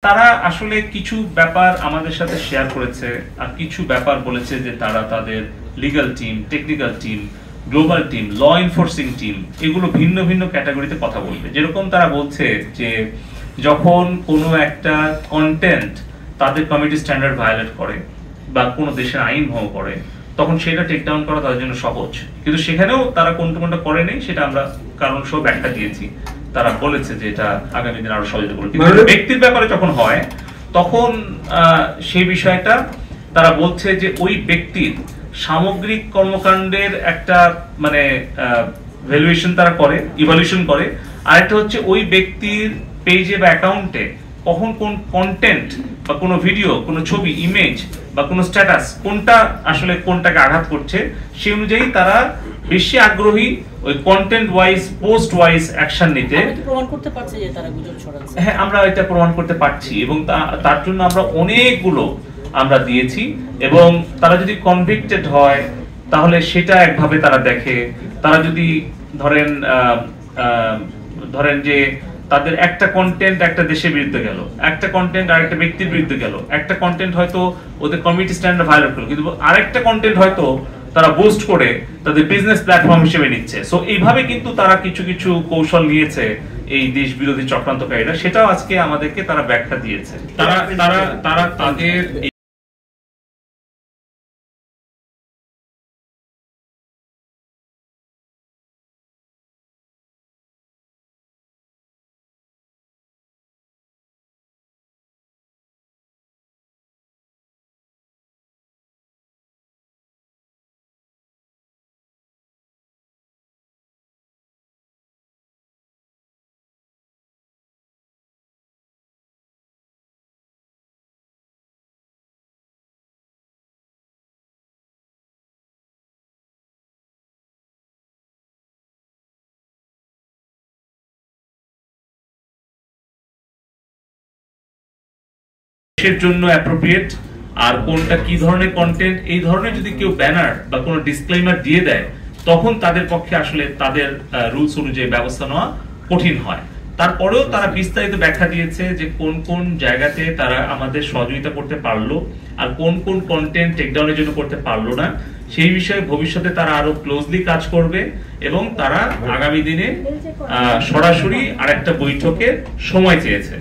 তারা আসলে কিছু ব্যাপার আমাদের সাথে শেয়ার করেছে আর কিছু ব্যাপার বলেছে যে তারা তাদের legal team, technical team, global team, law enforcing team এগুলো ভিন্ন ভিন্ন ক্যাটাগরিতে কথা বলবে। যেরকম তারা বলছে যে যখন কোনো একটা কন্টেন্ট তাদের কমিটি স্ট্যান্ডার্ড ভায়োলেট করে বা কোনো দেশের আইন ভঙ্গ করে তখন সেটা টেক ডাউন করা তাদের জন্য সহজ, কিন্তু সেখানেও তারা কোনটা করে নেই সেটা আমরা কারণ সহ ব্যাখ্যা দিয়েছি। তারা বলেছে যে এটা আগামী দিন আরো সহযোগিতা করবে, কিন্তু ব্যক্তির ব্যাপারে যখন হয় তখন সেই বিষয়টা তারা বলছে যে ওই ব্যক্তির সামগ্রিক কর্মকাণ্ডের একটা মানে ভ্যালুয়েশন তারা করে, ইভালুয়েশন করে। আরেকটা হচ্ছে ওই ব্যক্তির পেজে বা অ্যাকাউন্টে কখন কোন কন্টেন্ট বা কোনো ভিডিও, কোনো ছবি, ইমেজ বা কোনো স্ট্যাটাস কোনটা আসলে কোনটাকে আঘাত করছে সেই অনুযায়ী তারা বেশি আগ্রহী ওই content wise, post wise action নিতে। প্রমাণ করতে পারছে যে তারা গুজব ছড়াচ্ছে। হ্যাঁ, আমরা এটা প্রমাণ করতে পারছি এবং তার জন্য আমরা অনেকগুলো আমরা দিয়েছি এবং তারা যদি কনভিক্টেড হয় তাহলে সেটা একভাবে তারা দেখে। তারা যদি ধরেন যে তাদের একটা কন্টেন্ট একটা দেশের বিরুদ্ধে গেল, একটা কন্টেন্ট আরেকটা ব্যক্তির বিরুদ্ধে গেল, একটা কন্টেন্ট হয়তো ওদের কমিউনিটি স্ট্যান্ডার্ড ভায়োলেট করলো, কিন্তু আরেকটা কন্টেন্ট হয়তো তারা বুস্ট করে তাদের বিজনেস প্ল্যাটফর্ম হিসেবে নিচ্ছে। সো এইভাবে কিন্তু তারা কিছু কিছু কৌশল নিয়েছে এই দেশ বিরোধী চক্রান্তকারীরা, সেটাও আজকে আমাদেরকে তারা ব্যাখ্যা দিয়েছে। তারা তাদের জন্য অ্যাপ্রোপ্রিয়েট আর কোনটা কি ধরনের কন্টেন্ট, এই ধরনের যদি কেউ ব্যানার বা কোনো ডিসক্লেইমার দিয়ে দেয় তখন তাদের পক্ষে আসলে তাদের রুলস অনুযায়ী ব্যবস্থা নেওয়া কঠিন হয়। তারপরেও তারা বিস্তারিত ব্যাখ্যা দিয়েছে যে কোন কোন জায়গাতে তারা আমাদের সহযোগিতা করতে পারলো আর কোন কোন কন্টেন্ট টেকডাউনের জন্য করতে পারলো না। সেই বিষয়ে ভবিষ্যতে তারা আরো ক্লোজলি কাজ করবে এবং তারা আগামী দিনে সরাসরি আরেকটা বৈঠকের সময় চেয়েছে।